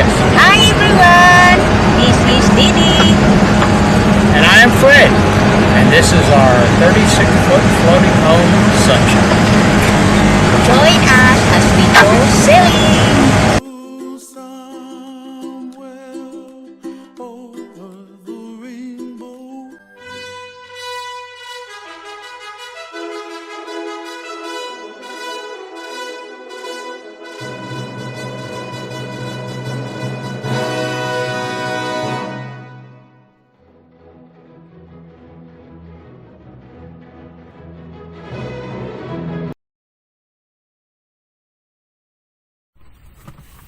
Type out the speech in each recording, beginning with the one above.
Yes. Hi everyone, this is Didi. And I am Fred. And this is our 36-foot floating home sunshine. Join us as we go sailing.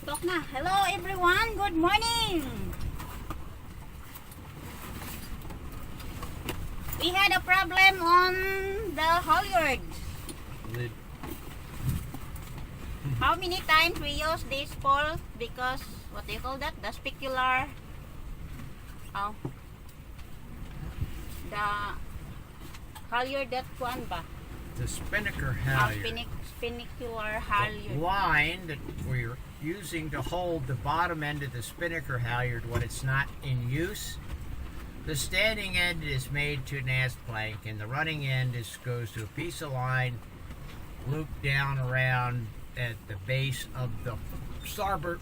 Talk na. Hello everyone, good morning. We had a problem on the halyard. How many times we use this pole because what do you call that? The specular. Oh. The halyard that one ba? The spinnaker halyard. Spinnaker halyard. The line that we're using to hold the bottom end of the spinnaker halyard when it's not in use. The standing end is made to an ass plank, and the running end goes to a piece of line looped down around at the base of the starboard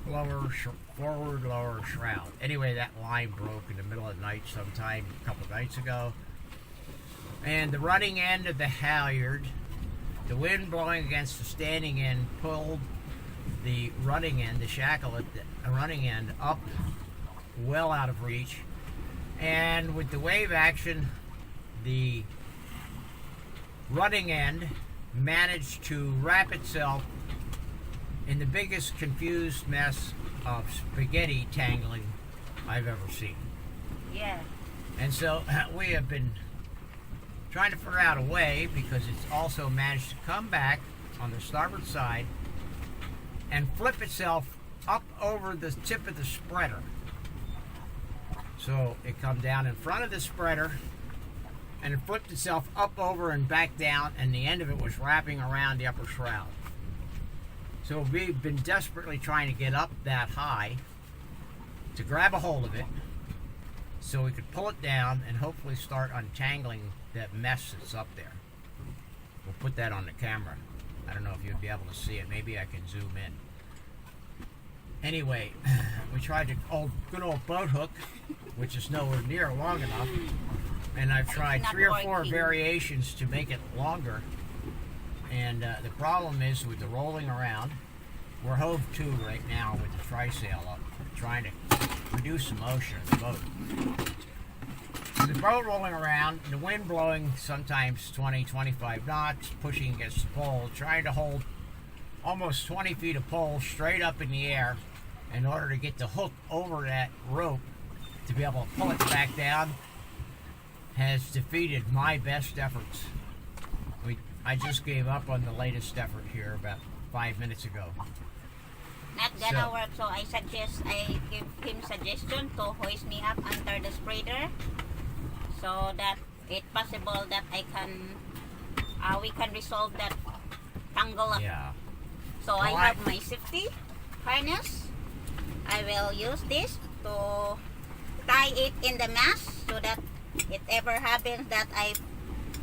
forward lower shroud. Anyway, that line broke in the middle of the night sometime a couple of nights ago. And the running end of the halyard, the wind blowing against the standing end pulled the running end, the shackle at the running end, up well out of reach. And with the wave action, the running end managed to wrap itself in the biggest confused mess of spaghetti tangling I've ever seen. Yeah. And so we have been trying to figure out a way, because it's also managed to come back on the starboard side and flip itself up over the tip of the spreader. So it come down in front of the spreader and it flipped itself up over and back down, and the end of it was wrapping around the upper shroud. So we've been desperately trying to get up that high to grab a hold of it so we could pull it down and hopefully start untangling that mess that's up there. We'll put that on the camera. I don't know if you'll be able to see it. Maybe I can zoom in. Anyway, we tried the good old boat hook, which is nowhere near long enough. And I've tried 3 or 4 variations to make it longer. And the problem is with the rolling around, we're hove to right now with the trysail up, trying to reduce the motion of the boat. With the boat rolling around, the wind blowing sometimes 20, 25 knots, pushing against the pole, trying to hold almost 20 feet of pole straight up in the air in order to get the hook over that rope to be able to pull it back down has defeated my best efforts. I just gave up on the latest effort here about 5 minutes ago. Not gonna work, so I give him suggestion to hoist me up under the spreader, so that it's possible that we can resolve that tangle up. Yeah. So well, I have my safety harness. I will use this to tie it in the mast so that if ever happens that I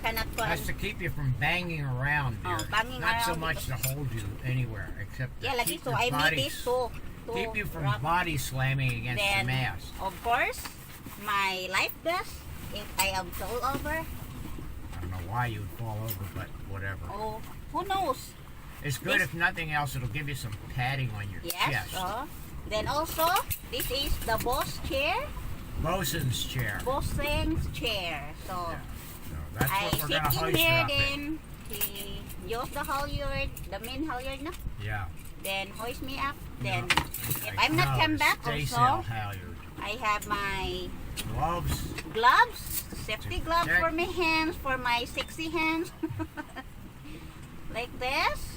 cannot That's to keep you from banging around, dear. Banging Not around so much to hold you anywhere, except to keep so I made this to keep you from body slamming against the mast. Of course, my life vest, if I am fall over. I don't know why you would fall over, but whatever. Oh, who knows? It's good if nothing else. It'll give you some padding on your chest. Then also, this is the boss chair. Bosun's chair. Bosun's chair. So, yeah. That's what we're going to hoist here, up then he use the halyard, the main halyard, no? Yeah. Then hoist me up. Then, if I'm not come back also, halyard. I have my gloves, safety gloves for my hands, for my sexy hands. Like this.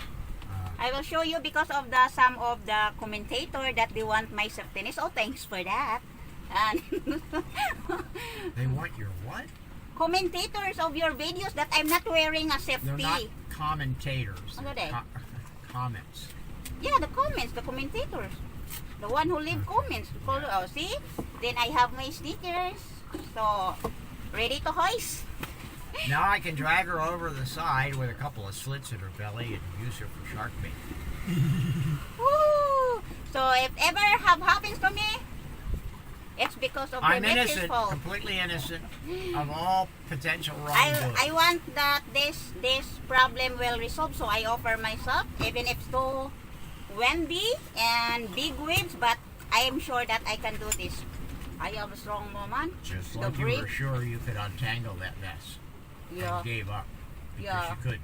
I will show you because of some of the commentator that they want my safety. Oh, thanks for that. And they want your what? Commentators of your videos that I'm not wearing a safety. They're not commentators. Ano they? Comments. Yeah, the comments, the commentators. The one who leave comments. Oh, see? Then I have my stickers. So, ready to hoist. Now I can drag her over the side with a couple of slits in her belly and use her for shark bait. Woo! So if ever happens to me, it's because of I'm her missus' innocent, fault. completely innocent of all potential wrongdoing. I want that this problem will resolve, so I offer myself, even if so windy and big waves, but I am sure that I can do this. I am a strong woman. Just The like you breed- were sure you could untangle that mess. Yeah. And gave up because Yeah. you couldn't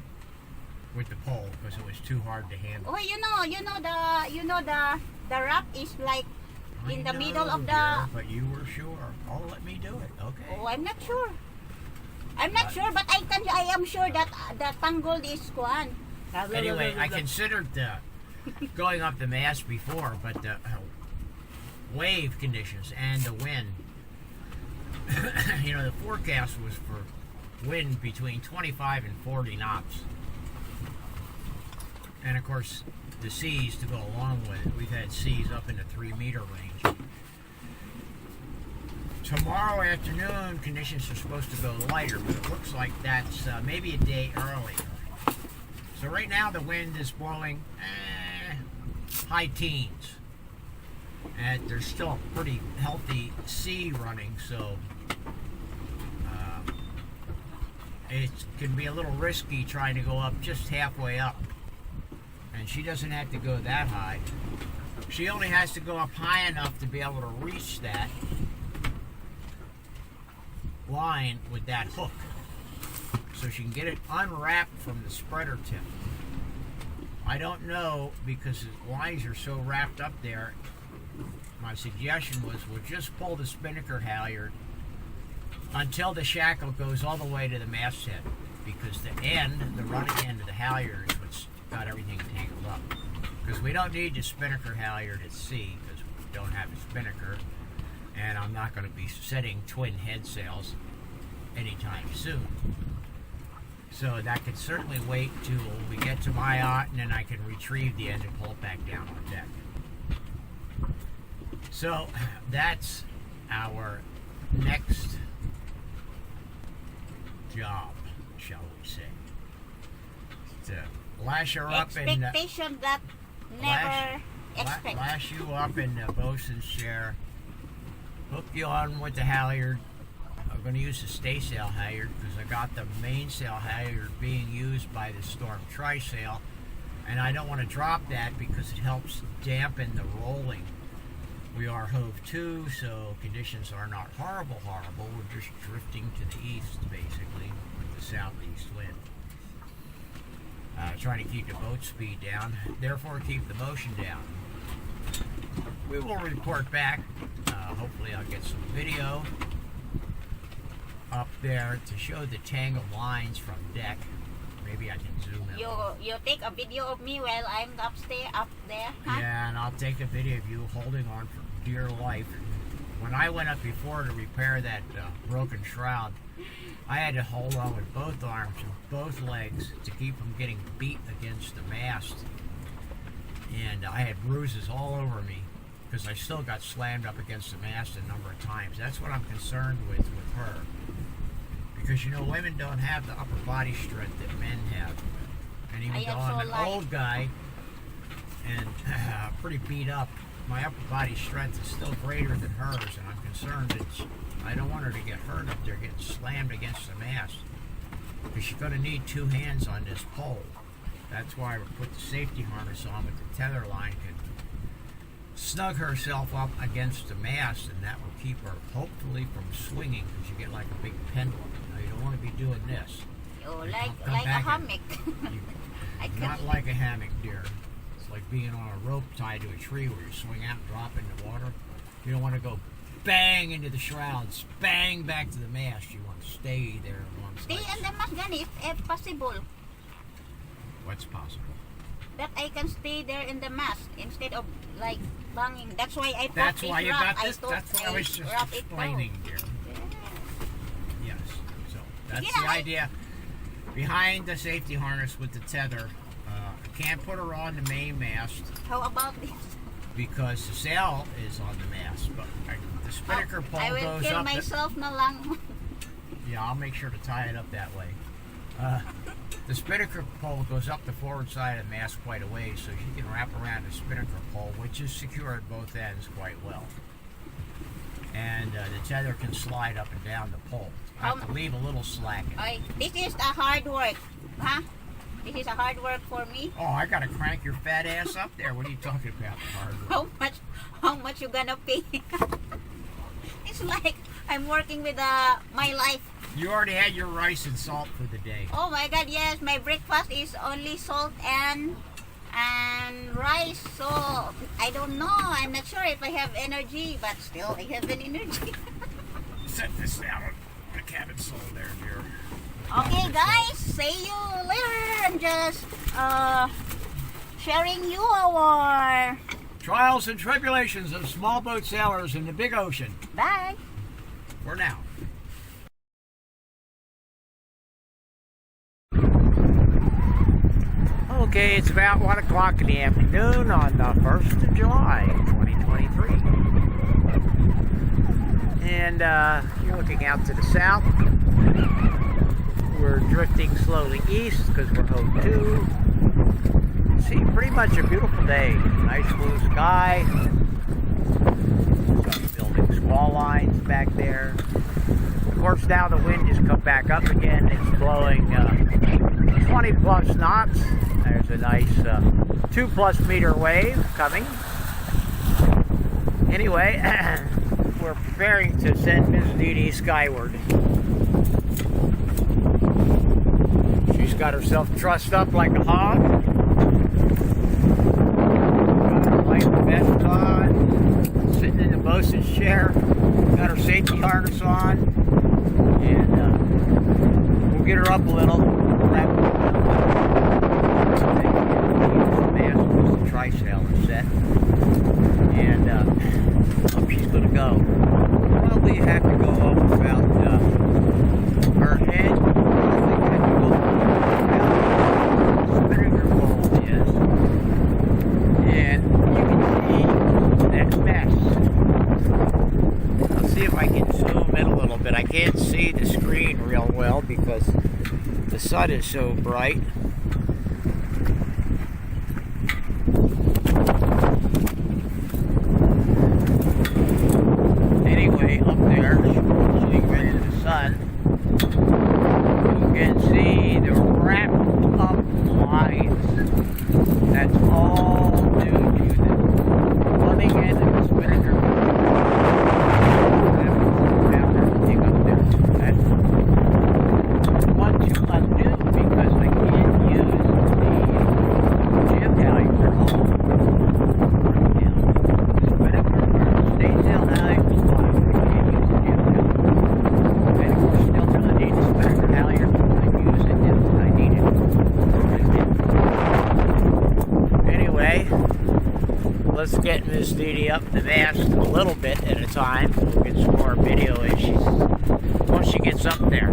with the pole because it was too hard to handle. Oh, you know the wrap is like in the I middle know, of the. dear, but you were sure. Oh, let me do it. Okay. Oh, I'm not sure. I'm not sure, but I am sure that the tangled is one. Anyway, I considered going up the mast before, but the wave conditions and the wind. The forecast was for wind between 25 and 40 knots. And of course, the seas to go along with it. We've had seas up in the 3-meter range. Tomorrow afternoon, conditions are supposed to go lighter, but it looks like that's maybe a day earlier. So right now, the wind is blowing high teens. And there's still a pretty healthy sea running, so it can be a little risky trying to go up just halfway up. And she doesn't have to go that high. She only has to go up high enough to be able to reach that line with that hook. So she can get it unwrapped from the spreader tip. I don't know, because the lines are so wrapped up there. My suggestion was we'll just pull the spinnaker halyard until the shackle goes all the way to the masthead, because the running end of the halyard is what's got everything tangled up. Because we don't need the spinnaker halyard at sea, because we don't have a spinnaker, and I'm not going to be setting twin head sails anytime soon. So that could certainly wait till we get to Mayotte, and then I can retrieve the end and pull it back down on deck. So that's our next job, shall we say. To lash her up in expectation that never expect. Lash you up in the bosun's chair, hook you on with the halyard. I'm going to use the staysail halyard because I got the mainsail halyard being used by the Storm trysail, and I don't want to drop that because it helps dampen the rolling. We are hove to, so conditions are not horrible. We're just drifting to the east, basically, with the southeast wind. Trying to keep the boat speed down, therefore keep the motion down. We will report back. Hopefully I'll get some video up there to show the tangled lines from deck. Maybe I can zoom in. You take a video of me while I'm up there, huh? Yeah, and I'll take a video of you holding on for dear life. When I went up before to repair that broken shroud, I had to hold on with both arms and both legs to keep from getting beat against the mast. And I had bruises all over me because I still got slammed up against the mast a number of times. That's what I'm concerned with her. Because, women don't have the upper body strength that men have. And even though I'm an old guy and pretty beat up, my upper body strength is still greater than hers, and I'm concerned that I don't want her to get hurt up there, getting slammed against the mast. Because she's going to need 2 hands on this pole. That's why we put the safety harness on with the tether line, can snug herself up against the mast, and that will keep her hopefully from swinging, because you get like a big pendulum. Now, you don't want to be doing this. Oh, like a hammock. Not like a hammock, dear. It's like being on a rope tied to a tree where you swing out and drop into water. You don't want to go bang into the shrouds, bang back to the mast. You want to stay there in one place. Stay in the mast, Gani, if possible. What's possible? That I can stay there in the mast instead of like banging. That's why I That's put why this you wrap. got this. That's what I was just explaining, dear. Yeah. Yes. So that's the idea behind the safety harness with the tether. I can't put her on the main mast. How about this? because the sail is on the mast. But the spinnaker pole I will goes kill up. myself na lang. Yeah, I'll make sure to tie it up that way. The spinnaker pole goes up the forward side of the mast quite a ways, so she can wrap around the spinnaker pole, which is secure at both ends quite well. And the tether can slide up and down the pole. I have to leave a little slack. This is a hard work, huh? This is a hard work for me. Oh, I gotta crank your fat ass up there. What are you talking about, hard work? How much you gonna pay? It's like I'm working with my life. You already had your rice and salt for the day. Oh my God, yes. My breakfast is only salt and rice. So I don't know. I'm not sure if I have energy, but still I have an energy. Set this down on the cabin stove there, dear. Okay, guys. See you later. I'm just sharing you our trials and tribulations of small boat sailors in the big ocean. Bye. For now. Okay, it's about 1 o'clock in the afternoon on the 1st of July, 2023. And you're looking out to the south. We're drifting slowly east because we're home too. See, pretty much a beautiful day. Nice blue sky. Some building squall lines back there. Of course, now the wind has come back up again. It's blowing 20 plus knots. There's a nice 2+ meter wave coming. Anyway, we're preparing to send Miss Dee Dee skyward. She's got herself trussed up like a hog. Got her life vest on. Sitting in the bosun's chair. Got her safety harness on. And we'll get her up a little. The trysail is set. And up she's going to go. Probably have to go up about her head. Spinnaker pole is. And you can see that mess. I'll see if I can zoom in a little bit. I can't see the screen real well because the sun is so bright. Anyway, up there, looking right into the sun, you can see the wrapped up lines. That's all due to the plumbing end of the spinnaker. Everything up there. That's one to undo because I can't use the jib halyard at all. Spinnaker staysail halyard. Let's get Miss Dee Dee up the mast a little bit at a time. We'll get some more video issues once she gets up there.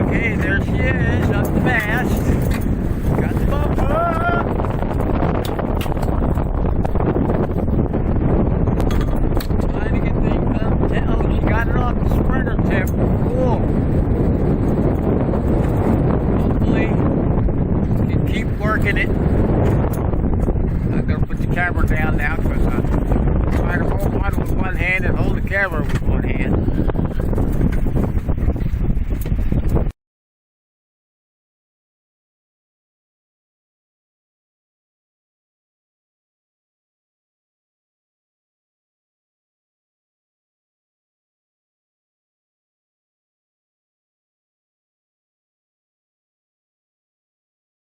Okay, there she is, up the mast. Got the boat up. Cool. Hopefully, you can keep working it. I'm going to put the camera down now because I'm trying to hold on with one hand and hold the camera with one hand.